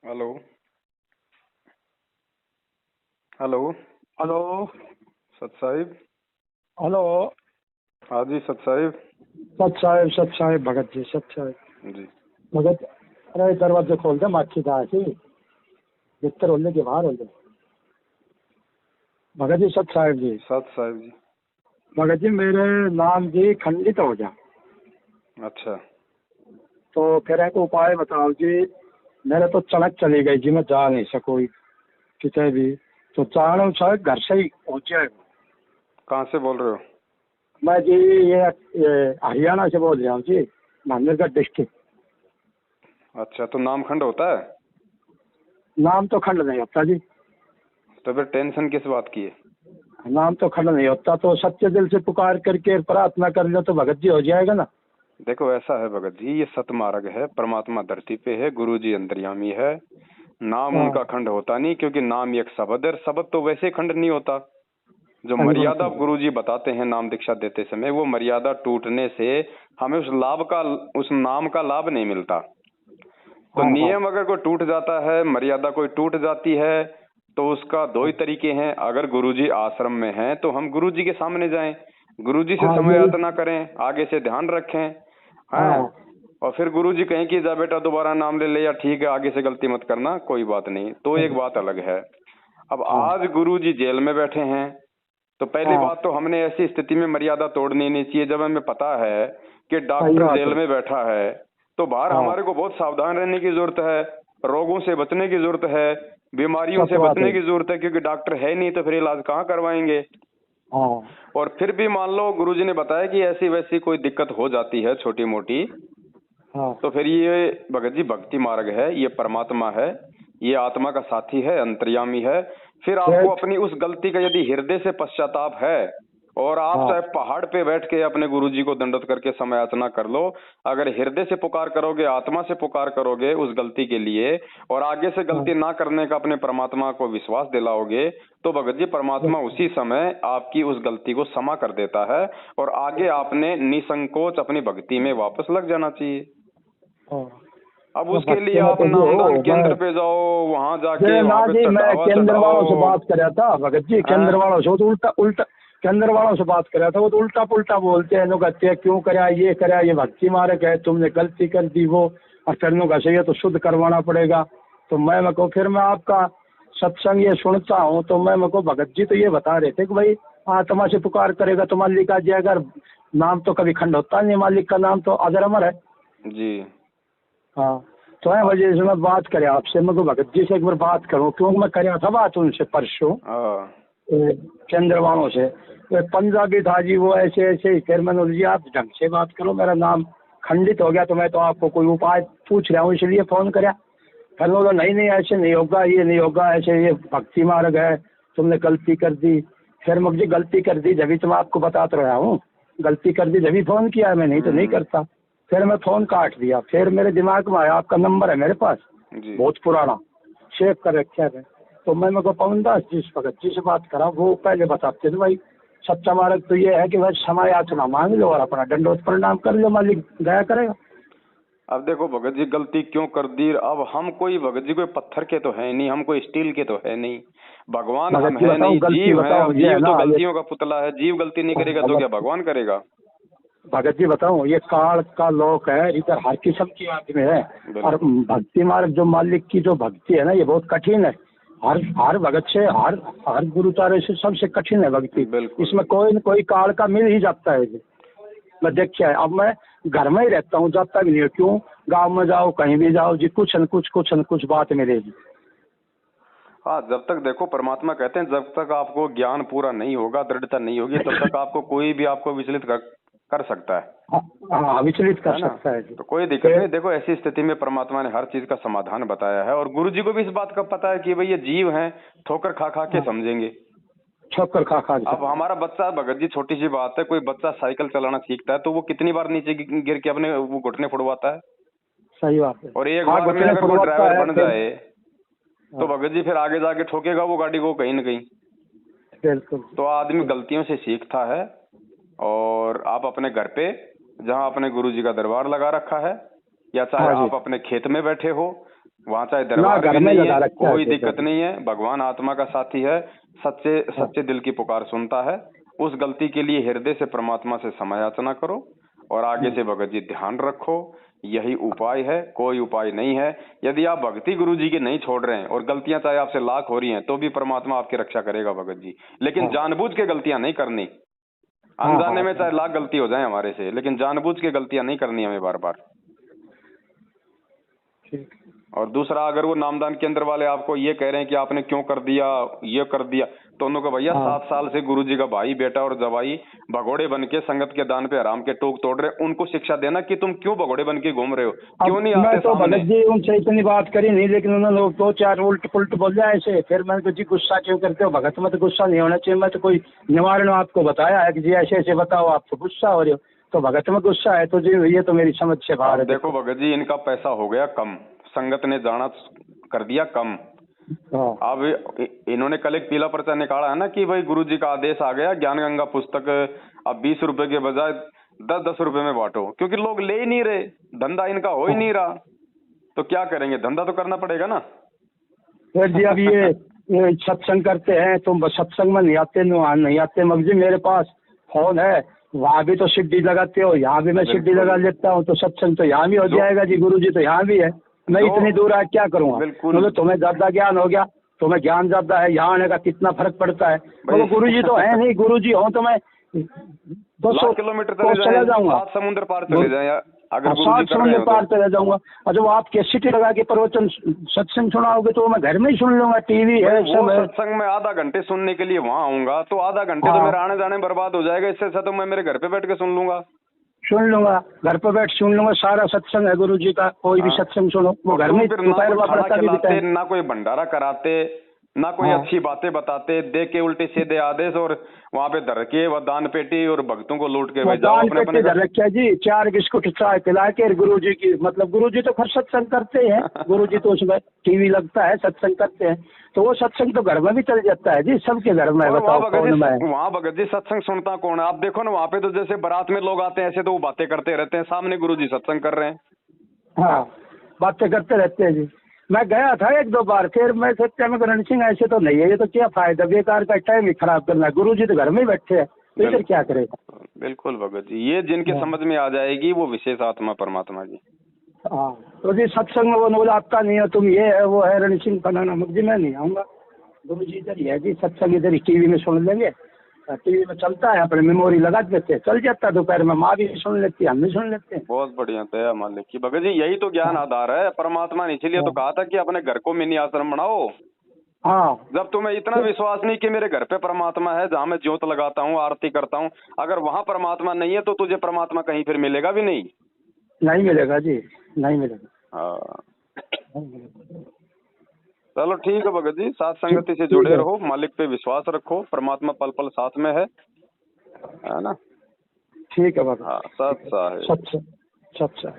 Hello. Hello. Hello. सत Sahib. Hello. हाँ जी सत साहिब। सत साहिब भगत जी, सत साहिब जी। भगत। अरे दरवाजे खोल दे, माखी दा की भीतर होने के बाहर होने। भगत जी सत साहिब जी। सत साहिब जी। भगत जी मेरे नाम जी खंडित हो गया, अच्छा। तो फिर एक उपाय बताओ जी। मेरे तो चलक चली गई जी, मैं जा नहीं सकूँ कितने भी, तो चाहूँ शायद घर से ही हो जाएगा। कहाँ से बोल रहे हो? मैं जी ये हरियाणा से बोल रहा हूँ जी, नांदेड़ डिस्ट्रिक्ट। अच्छा, तो नाम खंड होता है? नाम तो खंड नहीं होता जी। तो फिर टेंशन किस बात की है? नाम तो खंड नहीं होता, तो सच्चे दिल से पुकार करके प्रार्थना कर लो तो भगत जी हो जाएगा ना। देखो ऐसा है भगत जी, ये सत मार्ग है, परमात्मा धरती पे है, गुरु जी अंतर्यामी है। नाम हाँ, उनका खंड होता नहीं, क्योंकि नाम एक शब्द है, शब्द तो वैसे खंड नहीं होता। जो सही बात मर्यादा है। गुरु जी बताते हैं नाम दीक्षा देते समय, वो मर्यादा टूटने से हमें उस नाम का लाभ नहीं मिलता। तो हाँ हाँ नियम अगर कोई टूट जाता है, मर्यादा कोई टूट जाती है, तो उसका दो ही तरीके हैं। अगर गुरुजी आश्रम में हैं तो हम गुरुजी के सामने जाएं, गुरुजी से हाँ समय यही। याचना करें, आगे से ध्यान रखें, हैं। हाँ और फिर गुरुजी कहें कि जा बेटा दोबारा नाम ले ले, या ठीक है आगे से गलती मत करना, कोई बात नहीं, तो एक बात अलग है। अब हाँ आज गुरुजी जेल में बैठे हैं, तो पहली हाँ, बात तो हमने ऐसी स्थिति में मर्यादा तोड़नी नहीं चाहिए। जब हमें पता है कि सही डॉक्टर बात जेल है। में बैठा है, तो बाहर हाँ, हमारे को बहुत सावधान रहने की जरूरत है, रोगों से बचने की जरूरत है, बीमारियों सच से बात है। बचने की जरूरत है, क्योंकि डॉक्टर है नहीं तो फिर इलाज कहाँ करवाएंगे। हाँ और फिर भी मान लो गुरुजी ने बताया कि ऐसी वैसी कोई दिक्कत हो जाती है छोटी मोटी, हाँ तो फिर ये भगत जी भक्ति मार्ग है, ये परमात्मा है, ये आत्मा का साथी है, अंतर्यामी है। फिर आपको सेठ। अपनी उस गलती का यदि हृदय से पश्चाताप है, और आप हाँ चाहे पहाड़ पे बैठ के अपने गुरुजी को दंडवत करके समय याचना कर लो, अगर हृदय से पुकार करोगे, आत्मा से पुकार करोगे उस गलती के लिए, और आगे से हाँ, गलती ना करने का अपने परमात्मा को विश्वास दिलाओगे, तो भगत जी परमात्मा उसी समय आपकी उस गलती को क्षमा कर देता है, और आगे आपने निसंकोच अपनी भक्ति में वापस लग जाना चाहिए। हाँ। अब तो उसके लिए भक्ति में आप तो जी नामदान हो केंद्र मैं पे जाओ, वहां जे जाके ना वहां पे जी, मैं चढ़ावा केंद्र चढ़ाओ। वालों से बात कराया था भगत जी, केंद्र हैं? वालों से वो तो उल्टा उल्टा। केंद्र वालों से बात कराया था, वो तो उल्टा पुल्टा बोलते हैं, लोग कहते हैं क्यों कराया, ये कराया, ये भक्ति मार्ग है, तुमने गलती कर दी वो, और फिर लोग ऐसे ये तो शुद्ध करवाना पड़ेगा। तो मैं को फिर मैं आपका सत्संग ये सुनता हूँ, तो मैं को भगत जी तो ये बता रहे थे कि भाई आत्मा से पुकार करेगा तो मालिक आ जाएगा। नाम तो कभी खंड होता नहीं, मालिक का नाम तो अजर अमर है। जी। हाँ, तो है वजह से मैं बात करें आपसे, मैं को भगत जी से एक बार बात करूँ, क्योंकि मैं कराया था बात उनसे परसों हाँ केंद्र वालों से। तो पंजाबी था जी वो, ऐसे ऐसे ही। फिर मैंने बोला जी आप ढंग से बात करो, मेरा नाम खंडित हो गया, तो मैं तो आपको कोई उपाय पूछ रहा हूँ इसलिए फोन कराया। फिर बोला नहीं नहीं ऐसे नहीं होगा, ये नहीं होगा, ऐसे ये भक्ति मार्ग है, तुमने गलती कर दी। फिर मुझे गलती कर दी जब तो मैं आपको बताता रहा हूँ, गलती कर दी जब फोन किया है, मैं नहीं तो नहीं करता। फिर मैं फोन काट दिया, फिर मेरे दिमाग में आया आपका नंबर है मेरे पास, जी। बहुत पुराना, सेव कर रखा है। तो मैं मेरे को पवन दास जी भगत जी से बात करा, वो पहले बताते थे भाई सच्चा मार्ग तो ये है कि भाई समय याचना मांग लो और अपना दंडोत प्रणाम कर लो, मालिक दया करेगा। अब देखो भगत जी गलती क्यों कर दी, अब हम कोई भगत जी कोई पत्थर के तो है नहीं, हम कोई स्टील के तो है नहीं, भगवान हम भगत जी है बताओ, नहीं, गलती जीव है, बताओ, और ये है जीव तो ना ये। गलतियों का पुतला है। जीव गलती नहीं करेगा तो क्या भगवान करेगा? भगत जी बताओ, ये काल का लोक है, इधर हर किस्म की आदमी है। और बिल्कुल। भक्ति मार्ग जो मालिक की जो भक्ति है ना, ये बहुत कठिन है। हर भगत से, हर गुरुचार्य से सबसे कठिन है भक्ति। बिल्कुल। इसमें कोई न कोई काल का मिल ही जाता है जी। मैं देखा है, अब मैं घर में ही रहता हूँ, जाता भी नहीं हूँ। क्यों, गाँव में जाओ कहीं भी जाओ जी, कुछ न कुछ बात मिलेगी। हाँ, जब तक देखो परमात्मा कहते हैं जब तक आपको ज्ञान पूरा नहीं होगा, दृढ़ता नहीं होगी, तब तक आपको कोई भी आपको विचलित कर सकता है हाँ, विचलित कर है ना? सकता है जी। तो कोई दिक्कत नहीं। देखो ऐसी स्थिति में परमात्मा ने हर चीज का समाधान बताया है, और गुरु जी को भी इस बात का पता है कि भाई ये जीव हैं, ठोकर खा खा के समझेंगे। ठोकर खा खा के। अब हमारा बच्चा, भगत जी छोटी सी बात है, कोई बच्चा साइकिल चलाना सीखता है तो वो कितनी बार नीचे गिर के अपने वो घुटने फुड़वाता है, सही बात है। और एक हाँ, बार में घुटने अगर कोई फुड़वाता ड्राइवर है बन फिर। जाए तो भगत जी फिर आगे जाके ठोकेगा वो गाड़ी को कहीं ना कहीं। बिल्कुल। तो आदमी गलतियों से सीखता है, और आप अपने घर पे जहाँ अपने गुरु जी का दरबार लगा रखा है, या चाहे हाँ जी। आप अपने खेत में बैठे हो, वहाँ चाहे दरबार घर भी में नहीं लगा है, रखा है कोई तो दिक्कत नहीं है, भगवान आत्मा का साथी है, सच्चे सच्चे दिल की पुकार सुनता है। उस गलती के लिए हृदय से परमात्मा से समय याचना करो और आगे से भगत जी ध्यान रखो, यही उपाय है, कोई उपाय नहीं है। यदि आप भक्ति गुरु जी की नहीं छोड़ रहे हैं और गलतियां चाहे आपसे लाख हो रही हैं तो भी परमात्मा आपकी रक्षा करेगा भगत जी, लेकिन जानबूझ के गलतियां नहीं करनी। अनजाने में चाहे लाख गलती हो जाए हमारे से, लेकिन जानबूझ के गलतियां नहीं करनी हमें बार बार। और दूसरा, अगर वो नामदान केंद्र वाले आपको ये कह रहे हैं कि आपने क्यों कर दिया, ये कर दिया, तो उनको भैया 7 साल से गुरुजी का भाई बेटा और जवाई भगोड़े बन के संगत के दान पे हराम के टोक तोड़ रहे, उनको शिक्षा देना कि तुम क्यों भगोड़े बन के घूम रहे हो, क्यों नहीं आते मैं तो सामने। भगत जी उनसे इतनी बात करी नहीं, लेकिन उन्होंने 2-4 उल्ट पुल्ट बोल दिया ऐसे। फिर मैंने कहा जी गुस्सा क्यों करते हो भगत, में तो गुस्सा नहीं होना चाहिए, मैं तो कोई निवारण आपको बताया है कि जी ऐसे ऐसे बताओ, आप तो गुस्सा हो रहे हो, तो भगत में गुस्सा है तो जी ये तो मेरी समझ से बाहर है। देखो भगत जी, इनका पैसा हो गया कम, संगत ने जाना कर दिया कम। अब इन्होंने कल एक पीला पर्चा निकाला है ना कि भाई गुरुजी का आदेश आ गया, ज्ञान गंगा पुस्तक अब 20 रुपए के बजाय 10-10 रुपए में बांटो, क्योंकि लोग ले ही नहीं रहे, धंधा इनका हो ही नहीं रहा, तो क्या करेंगे, धंधा तो करना पड़ेगा ना। फिर जी अब ये सत्संग करते हैं, तुम सत्संग में नहीं आते, नहीं आते, मगर जी मेरे पास फोन है, वहाँ भी तो सीढ़ी लगाते हो, यहाँ भी मैं सीढ़ी लगा लेता हूँ, तो सत्संग तो यहाँ भी हो जाएगा जी, गुरुजी तो यहाँ भी है, मैं इतनी दूर आ क्या करूँगा। बिल्कुल, तुम्हें ज्यादा ज्ञान हो गया, तुम्हें ज्ञान ज्यादा है, यहाँ आने का कितना फर्क पड़ता है, तो गुरुजी तो है नहीं, गुरुजी हो तो मैं 200 किलोमीटर चला जाऊंगा, 7 समुद्र पार चले जाए, अगर 7 समुद्र पार चला जाऊंगा। और जब आप कैसेट लगा के प्रवचन सत्संग सुनाओगे तो मैं घर में ही सुन लूंगा, टीवी है सब है। सत्संग में आधा घंटे सुनने के लिए वहाँ आऊंगा तो आधा घंटे तो मेरा आने जाने बर्बाद हो जाएगा, इससे अच्छा तो मैं मेरे घर पे बैठ के सुन लूंगा, घर पर बैठ सुन लूंगा, सारा सत्संग है गुरु जी का, कोई भी सत्संग सुनो, वो घर में ना कोई भंडारा कराते, ना कोई अच्छी बातें बताते, दे के उल्टे सीधे आदेश, और वहाँ पे धर के वो दान पेटी और भक्तों को लूट के दान पेटी धर रखा जी, 4 बिस्कुट चाय पिला के गुरु जी की, मतलब गुरु जी तो खैर सत्संग करते हैं, गुरु जी तो उसमें टीवी लगता है, सत्संग करते हैं, तो वो सत्संग तो घर में भी चल जाता है जी, सबके घर में। बताओ वहाँ भगत जी सत्संग सुनता कौन है, आप देखो ना वहाँ पे तो जैसे बारात में लोग आते हैं ऐसे तो वो बातें करते रहते हैं, सामने गुरु जी सत्संग कर रहे हैं। हाँ, बातें करते रहते हैं जी। मैं गया था 1-2 बार, फिर मैं सोचा मैं रण सिंह ऐसे तो नहीं है, ये तो क्या फायदा, बेकार का टाइम ही खराब करना है, गुरु जी तो घर में ही बैठे हैं, तो इधर क्या करेगा। बिल्कुल भगत जी, ये जिनके समझ में आ जाएगी वो विशेष आत्मा परमात्मा जी। हाँ, तो जी सत्संग में वो बोला आपका नहीं है, तुम ये है वो है, रण सिंह बनाना, जी मैं नहीं आऊँगा, गुरु जी इधर ही है जी, सत्संग इधर ही टीवी में सुन लेंगे, टीवी में चलता है, अपने मेमोरी लगा देते हैं, चल जाता है, दोपहर में माँ भी सुन लेती है, हम भी सुन लेते हैं। बहुत बढ़िया, दया मालिक की भगत जी, यही तो ज्ञान आधार है परमात्मा ने, इसीलिए तो कहा था कि अपने घर को मिनी आश्रम बनाओ। हाँ, जब तुम्हें इतना विश्वास नहीं कि मेरे घर पे परमात्मा है, जहाँ मैं ज्योत लगाता हूँ, आरती करता हूँ, अगर वहाँ परमात्मा नहीं है तो तुझे परमात्मा कहीं फिर मिलेगा भी नहीं, नहीं मिलेगा जी, नहीं मिलेगा। हाँ, चलो ठीक है भगत जी, साथ संगति से जुड़े रहो, मालिक पे विश्वास रखो, परमात्मा पल पल साथ में है ना। ठीक है भगत। हाँ, सच है। सच है।